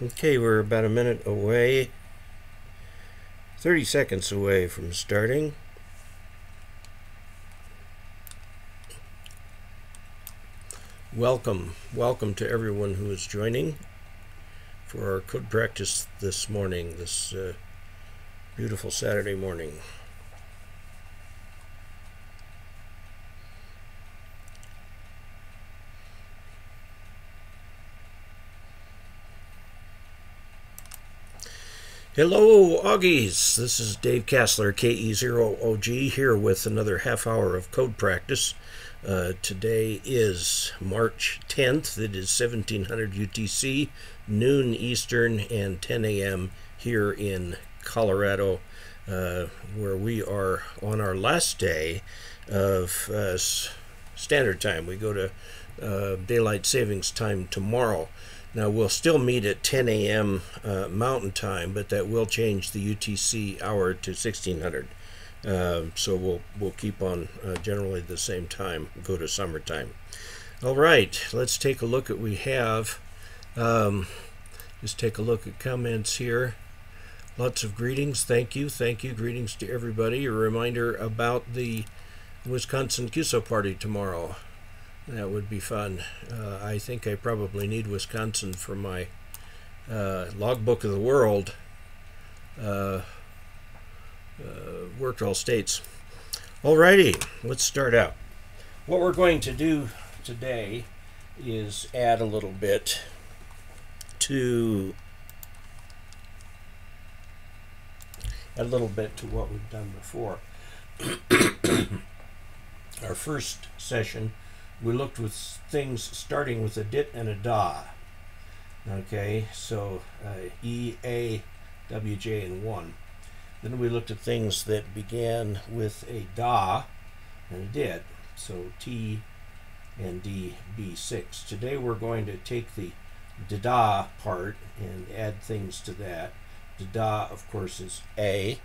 Okay, we're about a minute away, 30 seconds away from starting. Welcome to everyone who is joining for our code practice this morning, this beautiful Saturday morning. Hello, Augies. This is Dave Casler, KE0OG, here with another half hour of code practice. Today is March 10th. It is 1700 UTC, noon Eastern, and 10 a.m. here in Colorado, where we are on our last day of standard time. We go to daylight savings time tomorrow. Now, we'll still meet at 10 a.m. Mountain Time, but that will change the UTC hour to 1600. So we'll keep on generally the same time, go to summertime. All right, let's take a look at what we have. Just take a look at comments here. Lots of greetings. Thank you. Greetings to everybody. A reminder about the Wisconsin QSO party tomorrow. That would be fun. I think I probably need Wisconsin for my logbook of the world. Worked all states. Alrighty, let's start out. What we're going to do today is add a little bit to what we've done before. Our first session, we looked with things starting with a dit and a da. Okay, so E, A, W, J, and 1. Then we looked at things that began with a da and a dit. So T and D, B, 6. Today we're going to take the da part and add things to that. Da, of course, is A,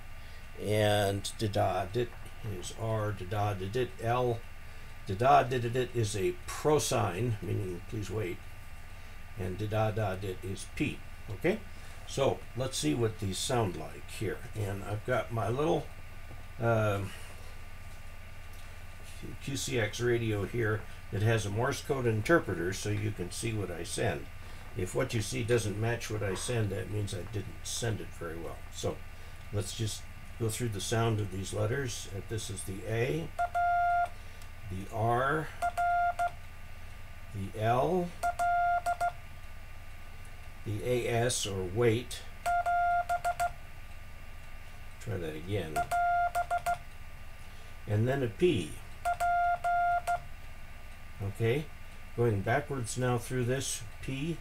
and da dit is R, da dit L. Da dit is a prosign, meaning please wait, and da dit is P. Okay, so let's see what these sound like here. And I've got my little QCX radio here that has a Morse code interpreter, so you can see what I send. If what you see doesn't match what I send, that means I didn't send it very well. So let's just go through the sound of these letters. This is the A, the R, the L, the AS, or wait. Try that again. And then a P. Okay, going backwards now through this. P,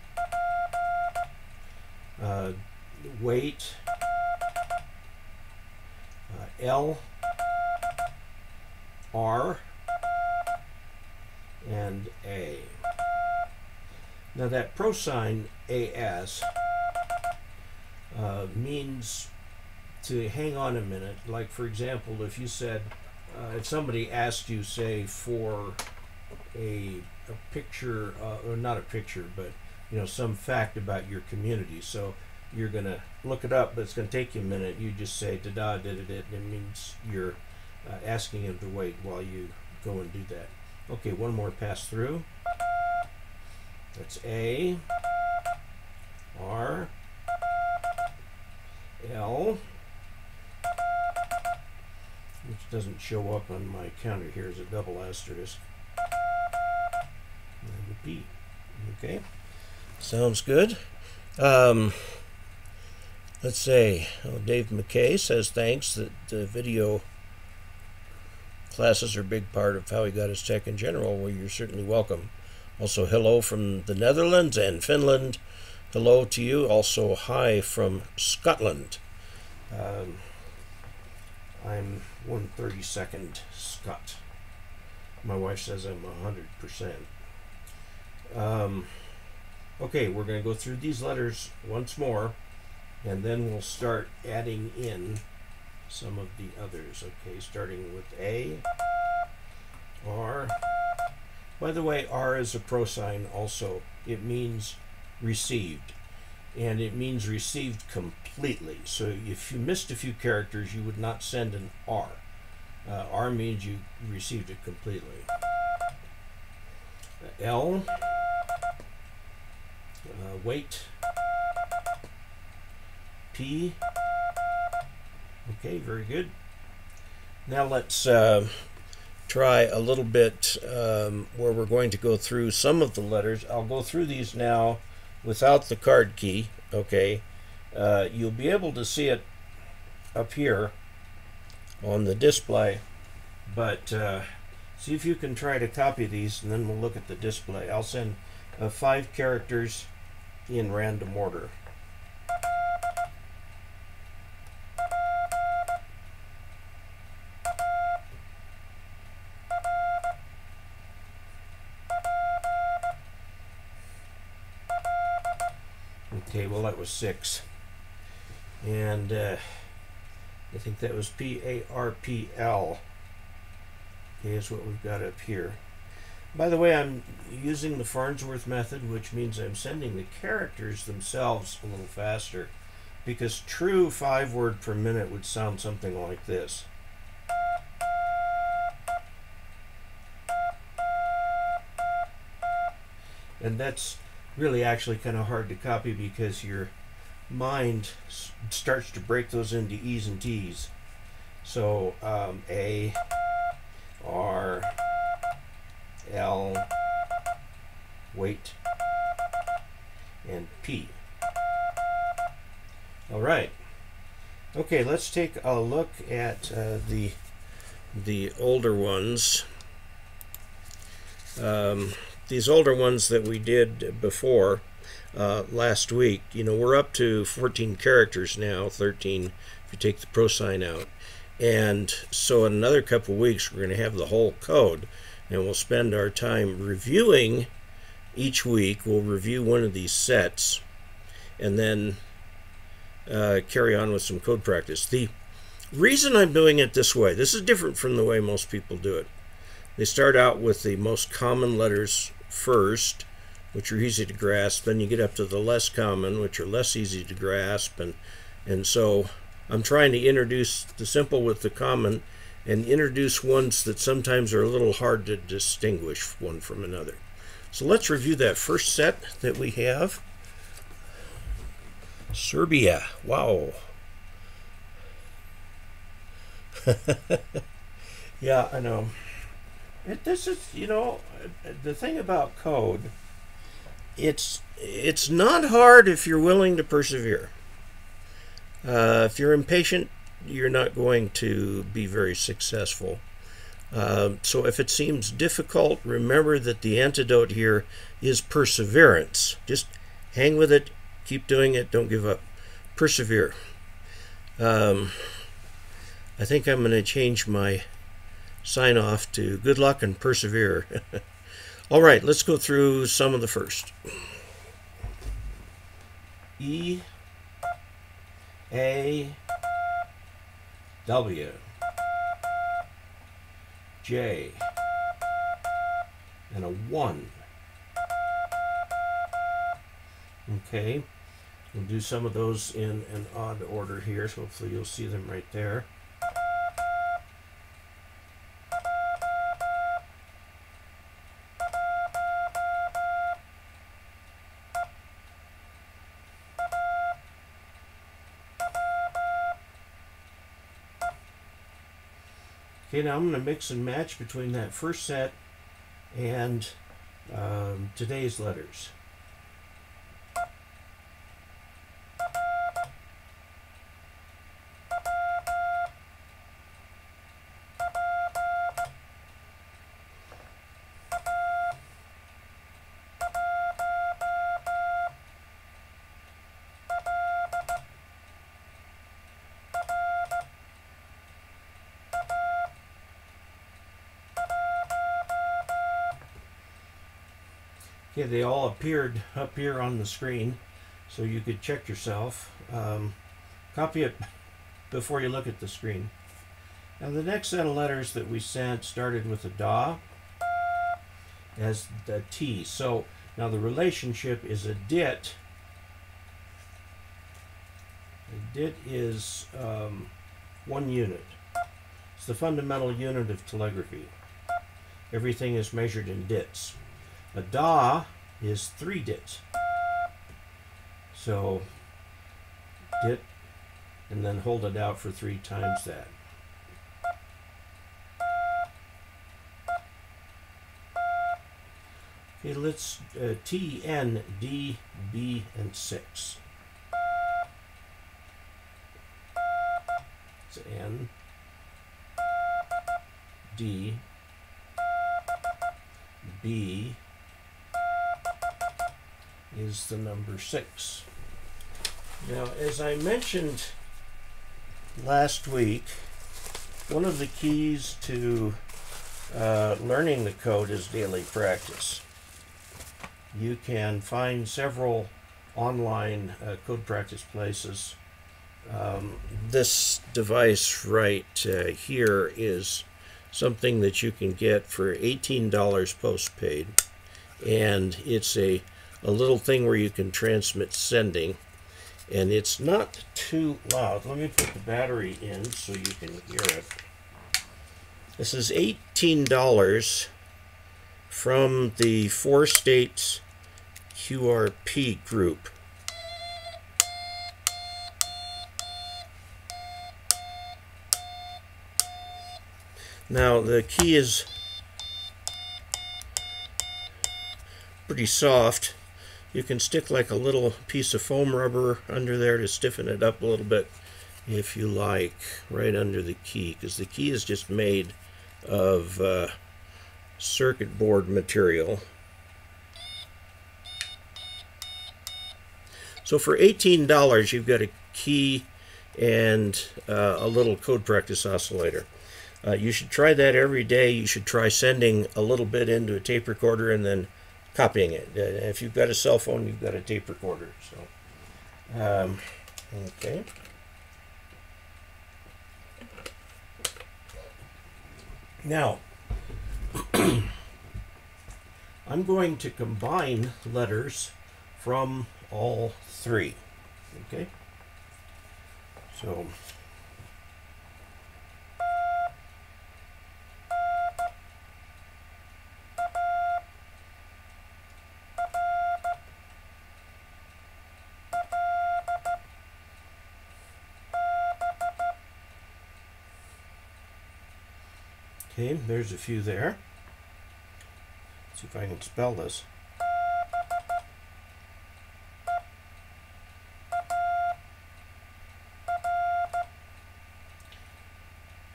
wait, L, R, and A. Now that prosign AS means to hang on a minute. Like, for example, if you said, if somebody asked you, say, for a picture, or not a picture, but some fact about your community. So you're going to look it up, but it's going to take you a minute. You just say da did it, and it means you're asking him to wait while you go and do that. Okay, one more pass through. That's A, R, L, which doesn't show up on my counter here as a double asterisk, and the P. Okay, sounds good. Let's say, Dave McKay says thanks that the video classes are a big part of how he got his tech in general. Well, you're certainly welcome. Also, hello from the Netherlands and Finland. Hello to you. Also, hi from Scotland. I'm 1/32 Scot. My wife says I'm 100%. Okay, we're going to go through these letters once more, and then we'll start adding in some of the others. Okay, starting with A, R. By the way, R is a prosign also. It means received. and it means received completely. So if you missed a few characters, you would not send an R. R means you received it completely. L, wait. P, okay, very good. Now let's try a little bit where we're going to go through some of the letters. I'll go through these now without the card key, okay? You'll be able to see it up here on the display, but see if you can try to copy these, and then we'll look at the display. I'll send 5 characters in random order. Okay, well that was 6. And I think that was P-A-R-P-L. Okay, is what we've got up here. By the way, I'm using the Farnsworth method, which means I'm sending the characters themselves a little faster, because true 5-word per minute would sound something like this. And that's really actually kind of hard to copy because your mind starts to break those into E's and T's. So A, R, L, wait, and P. All right. Okay, let's take a look at the older ones. These older ones that we did before last week, you know, we're up to 14 characters now, 13 if you take the pro sign out. And so in another couple of weeks, we're going to have the whole code, and we'll spend our time reviewing each week. We'll review one of these sets and then carry on with some code practice. The reason I'm doing it this way, this is different from the way most people do it. They start out with the most common letters first, which are easy to grasp. Then you get up to the less common, which are less easy to grasp. And so I'm trying to introduce the simple with the common and introduce ones that sometimes are a little hard to distinguish one from another. So let's review that first set that we have. Serbia. Wow. Yeah, I know. This is, you know, the thing about code, it's not hard if you're willing to persevere. If you're impatient, you're not going to be very successful. So if it seems difficult, remember that the antidote here is perseverance. Just hang with it, keep doing it, don't give up. Persevere. I think I'm going to change my sign off to good luck and persevere. All right, let's go through some of the first. E, A, W, J, and a 1. Okay, we'll do some of those in an odd order here, so hopefully you'll see them right there. Okay, now I'm going to mix and match between that first set and today's letters. Okay, they all appeared up here on the screen, so you could check yourself. Copy it before you look at the screen. Now the next set of letters that we sent started with a da as the T. So now the relationship is a dit dit is 1 unit. It's the fundamental unit of telegraphy. Everything is measured in dits. A da is 3 dits. So dit, and then hold it out for 3 times that. Okay, let's T, N, D, B, and 6. It's N, D, B is the number 6. Now, as I mentioned last week, one of the keys to learning the code is daily practice. You can find several online code practice places. This device right here is something that you can get for $18 postpaid, and it's a little thing where you can transmit sending, and it's not too loud. Let me put the battery in so you can hear it. This is $18 from the 4 States QRP group. Now the key is pretty soft. You can stick like a little piece of foam rubber under there to stiffen it up a little bit if you like, right under the key, because the key is just made of circuit board material. So for $18 you've got a key and a little code practice oscillator. You should try that every day. You should try sending a little bit into a tape recorder and then copying it. If you've got a cell phone, you've got a tape recorder. So, okay. Now, I'm going to combine letters from all 3. Okay? So, okay, there's a few there. Let's see if I can spell this.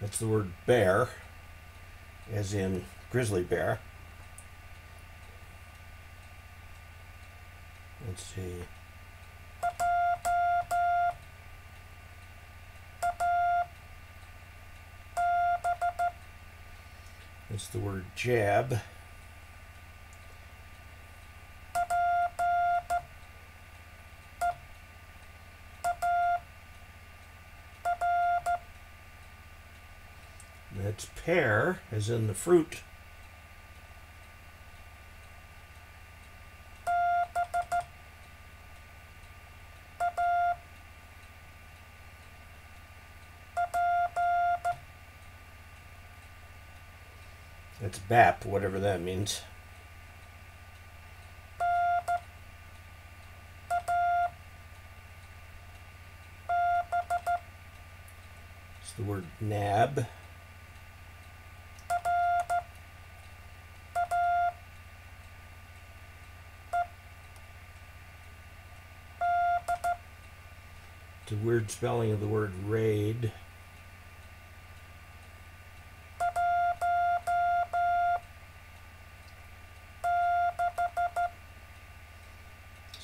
That's the word bear, as in grizzly bear. Let's see. That's the word jab. That's pear, as in the fruit. That's bap, whatever that means. It's the word nab. It's a weird spelling of the word raid.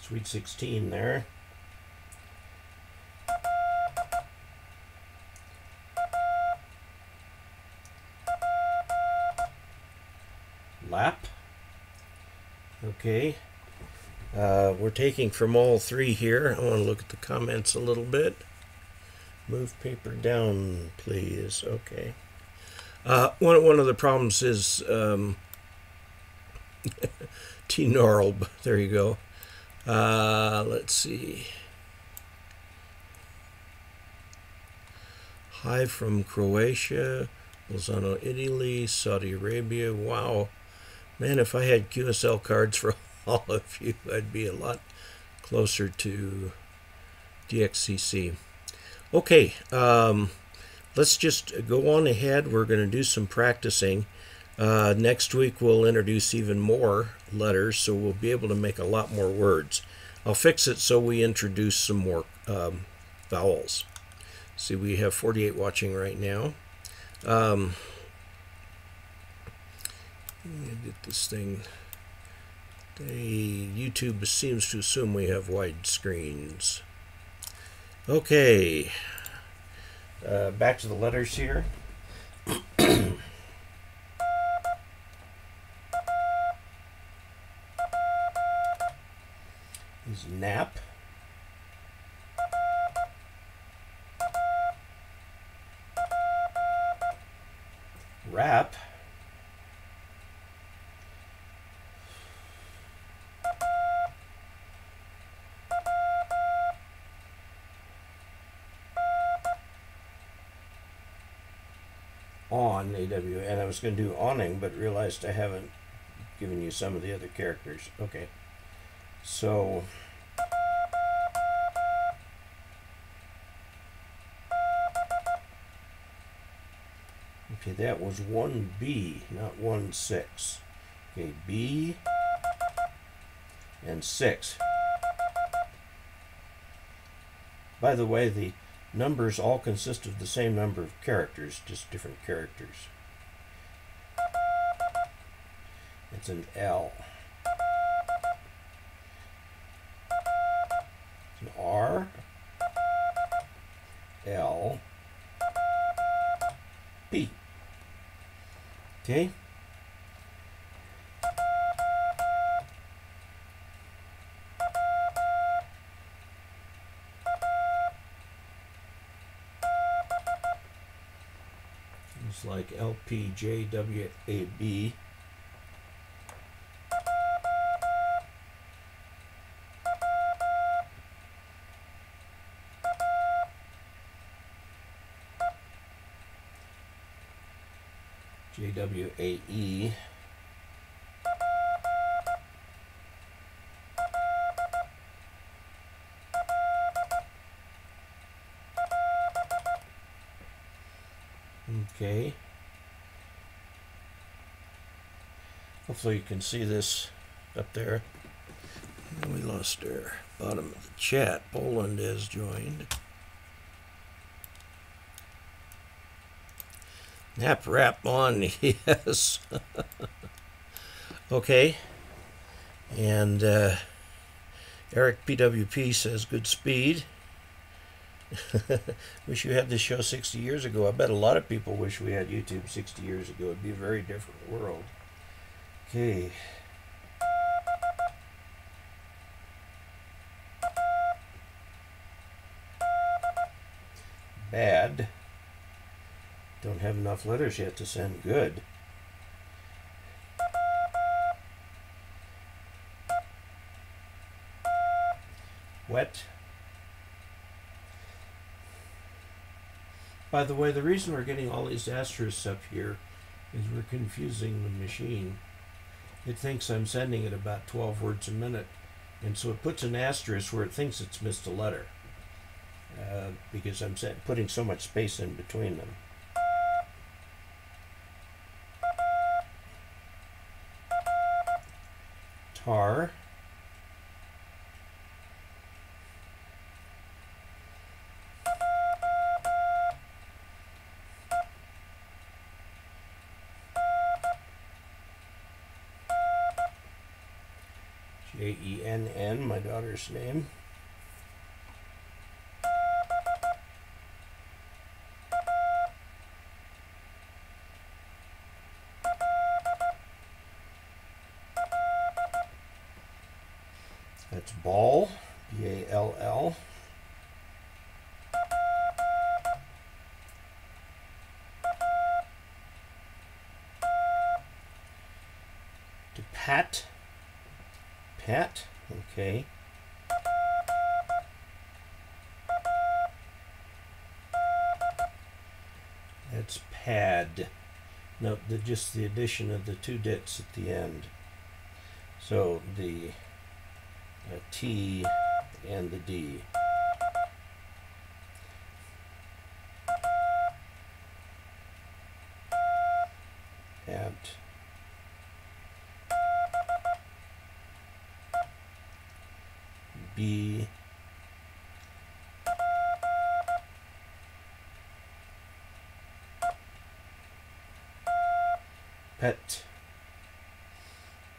Sweet 16 there. Lap. Okay. We're taking from all 3 here. I want to look at the comments a little bit. Move paper down, please. Okay. One of the problems is T-Norl. There you go. Let's see. Hi from Croatia, Lozano, Italy, Saudi Arabia. Wow. Man, if I had QSL cards for all of you, I'd be a lot closer to DXCC. Okay, let's just go on ahead. We're going to do some practicing. Next week we'll introduce even more letters, so we'll be able to make a lot more words. I'll fix it so we introduce some more vowels. See, we have 48 watching right now. Let me get this thing. YouTube seems to assume we have wide screens. Okay, back to the letters here. Is nap, wrap, on, AW, and I was going to do awning, but realized I haven't given you some of the other characters. Okay, so okay, that was 1B, not 1-6. Okay, B and 6. By the way, the numbers all consist of the same number of characters, just different characters. It's an L. It's an R, L, P. Okay? It's like LPJWAB. JWAE. Okay. Hopefully you can see this up there. And we lost our bottom of the chat. Poland has joined. Nap wrap on, yes. Okay. And Eric PWP says good speed. Wish you had this show 60 years ago. I bet a lot of people wish we had YouTube 60 years ago. It'd be a very different world. Okay. Bad. Don't have enough letters yet to send good. Wet. By the way, the reason we're getting all these asterisks up here is we're confusing the machine. It thinks I'm sending it about 12 words a minute, and so it puts an asterisk where it thinks it's missed a letter because I'm putting so much space in between them. Tar. Jenn, my daughter's name. That's ball, B-A-L-L. To pat, pat, okay. had. No, just the addition of the two dits at the end. So the T and the D. At B pet.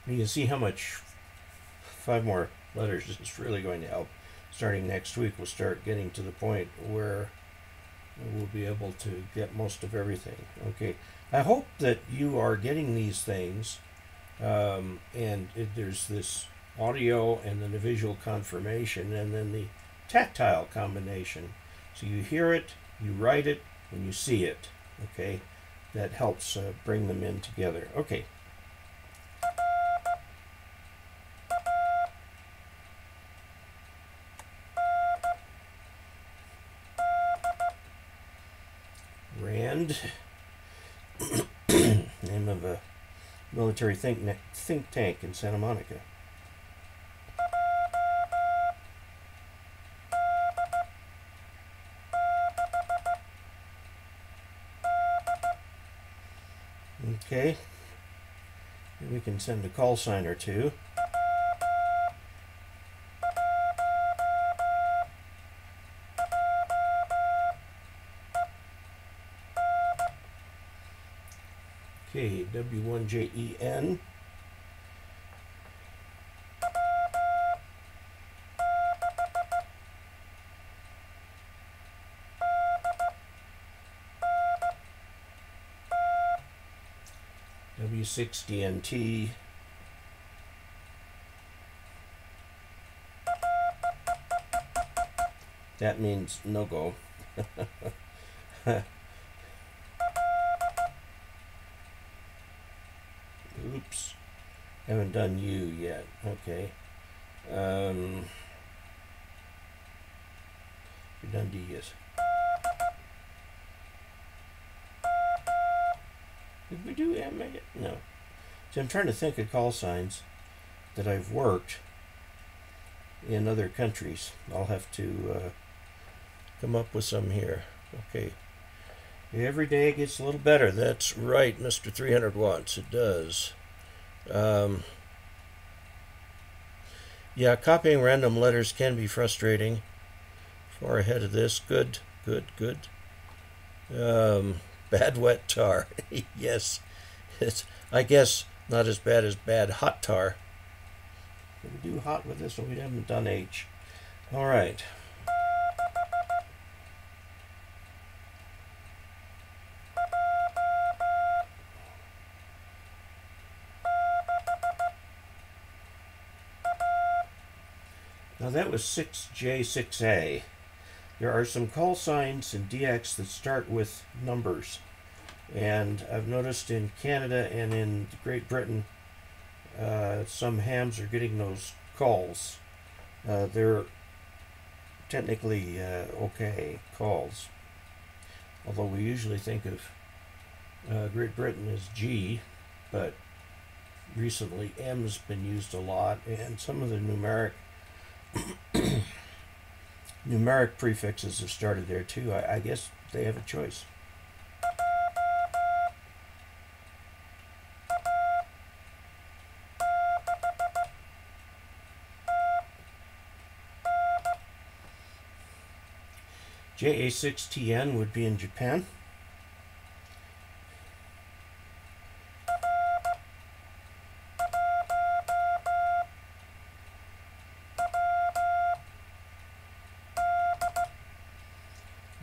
You can see how much 5 more letters is really going to help. Starting next week, we'll start getting to the point where we'll be able to get most of everything. Okay, I hope that you are getting these things, and there's this audio and then the visual confirmation and then the tactile combination. So you hear it, you write it, and you see it. Okay, that helps bring them in together. Okay. RAND, name of a military think tank in Santa Monica. Okay, we can send a call sign or two. Okay, W1JEN. W6DNT. That means no go. Oops, haven't done U yet. Okay. We've done D yet. Did we do M yet? No. So I'm trying to think of call signs that I've worked in other countries. I'll have to come up with some here. Okay. Every day it gets a little better. That's right, Mr. 300 watts. It does. Yeah, copying random letters can be frustrating. Far ahead of this. Good, good, good. Bad wet tar. Yes. It's, I guess, not as bad as bad hot tar. Did we do hot with this one? We haven't done H. All right. Now that was 6J, 6A. There are some call signs in DX that start with numbers. And I've noticed in Canada and in Great Britain, some hams are getting those calls. They're technically okay calls. Although we usually think of Great Britain as G, but recently M's been used a lot, and some of the numeric prefixes have started there too. I guess they have a choice. JA6TN would be in Japan.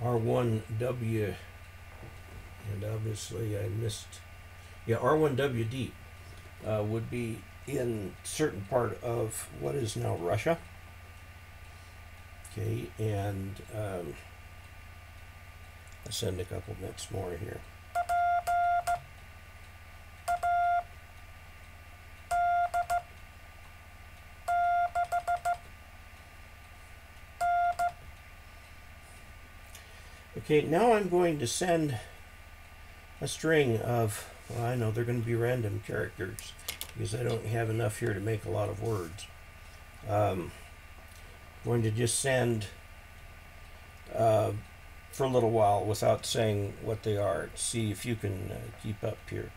R1W, and obviously I missed, yeah, R1WD would be in certain part of what is now Russia. Okay, and I'll send a couple bits more here. Okay, now I'm going to send a string of, well, I know they're going to be random characters because I don't have enough here to make a lot of words. Going to just send for a little while without saying what they are. See if you can keep up here.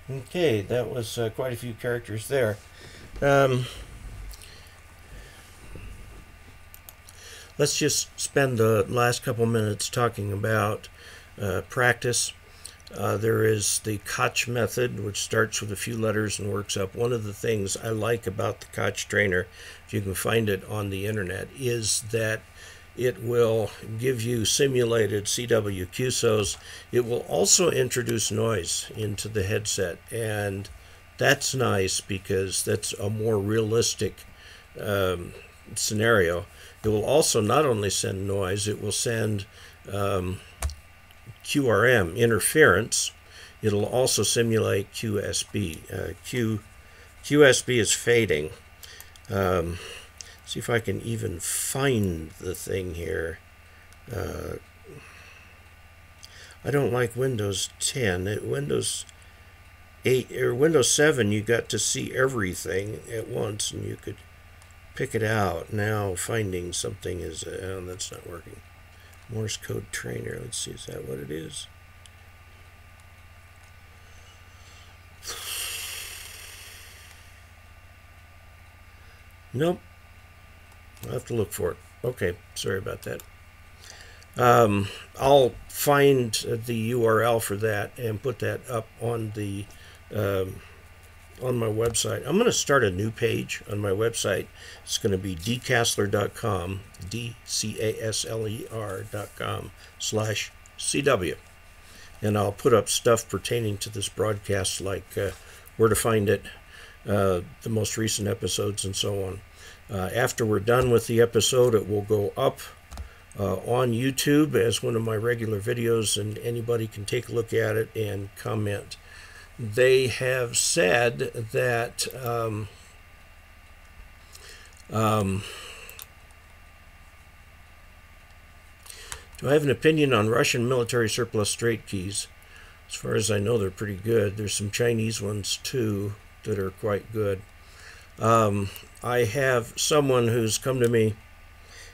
Okay, that was quite a few characters there. Let's just spend the last couple minutes talking about practice. There is the Koch method, which starts with a few letters and works up. One of the things I like about the Koch trainer, if you can find it on the internet, is that it will give you simulated CW QSOs. It will also introduce noise into the headset, and that's nice because that's a more realistic scenario. It will also not only send noise, it will send QRM, interference. It'll also simulate QSB. QSB is fading. See if I can even find the thing here. I don't like Windows 10. Windows 8 or Windows 7, you got to see everything at once and you could pick it out. Now finding something is, that's not working. Morse code trainer. Let's see, is that what it is? Nope. I'll have to look for it. Okay, sorry about that. I'll find the URL for that and put that up on the on my website. I'm going to start a new page on my website. It's going to be dcasler.com, dcasler.com/CW. And I'll put up stuff pertaining to this broadcast, like where to find it, the most recent episodes, and so on. After we're done with the episode, it will go up on YouTube as one of my regular videos, and anybody can take a look at it and comment. They have said that do I have an opinion on Russian military surplus straight keys? As far as I know, they're pretty good. There's some Chinese ones too that are quite good. I have someone who's come to me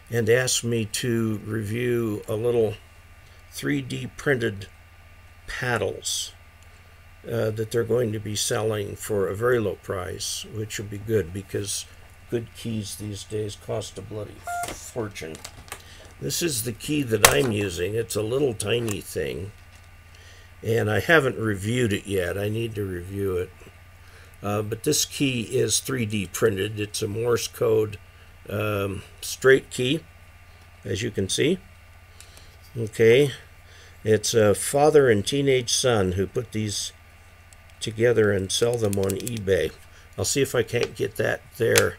and asked me to review a little 3D printed paddles that they're going to be selling for a very low price, which will be good because good keys these days cost a bloody fortune. This is the key that I'm using. It's a little tiny thing, and I haven't reviewed it yet. I need to review it. But this key is 3D printed. It's a Morse code straight key, as you can see. Okay, it's a father and teenage son who put these together and sell them on eBay. I'll see if I can't get that there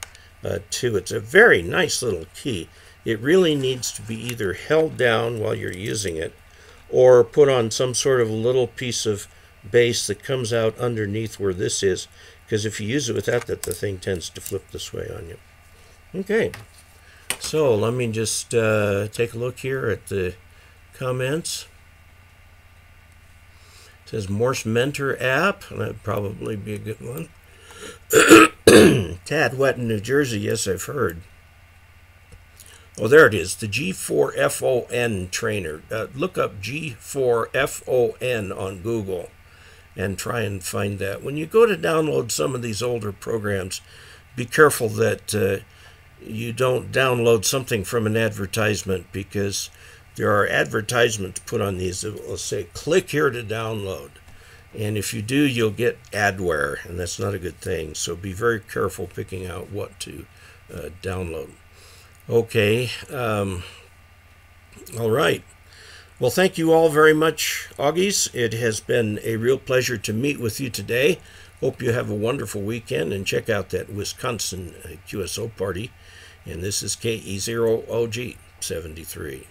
too. It's a very nice little key. It really needs to be either held down while you're using it or put on some sort of little piece of base that comes out underneath where this is, because if you use it without that, the thing tends to flip this way on you. Okay, so let me just take a look here at the comments. It says Morse Mentor app. That'd probably be a good one. Tad wet in New Jersey. Yes, I've heard. Oh, there it is. The G4FON trainer. Look up G4FON on Google and try and find that. When you go to download some of these older programs, be careful that you don't download something from an advertisement, because there are advertisements put on these that will say, click here to download. And if you do, you'll get adware, and that's not a good thing. So be very careful picking out what to download. Okay. All right. Well, thank you all very much, Augies. It has been a real pleasure to meet with you today. Hope you have a wonderful weekend, and check out that Wisconsin QSO party. And this is KE0OG 73.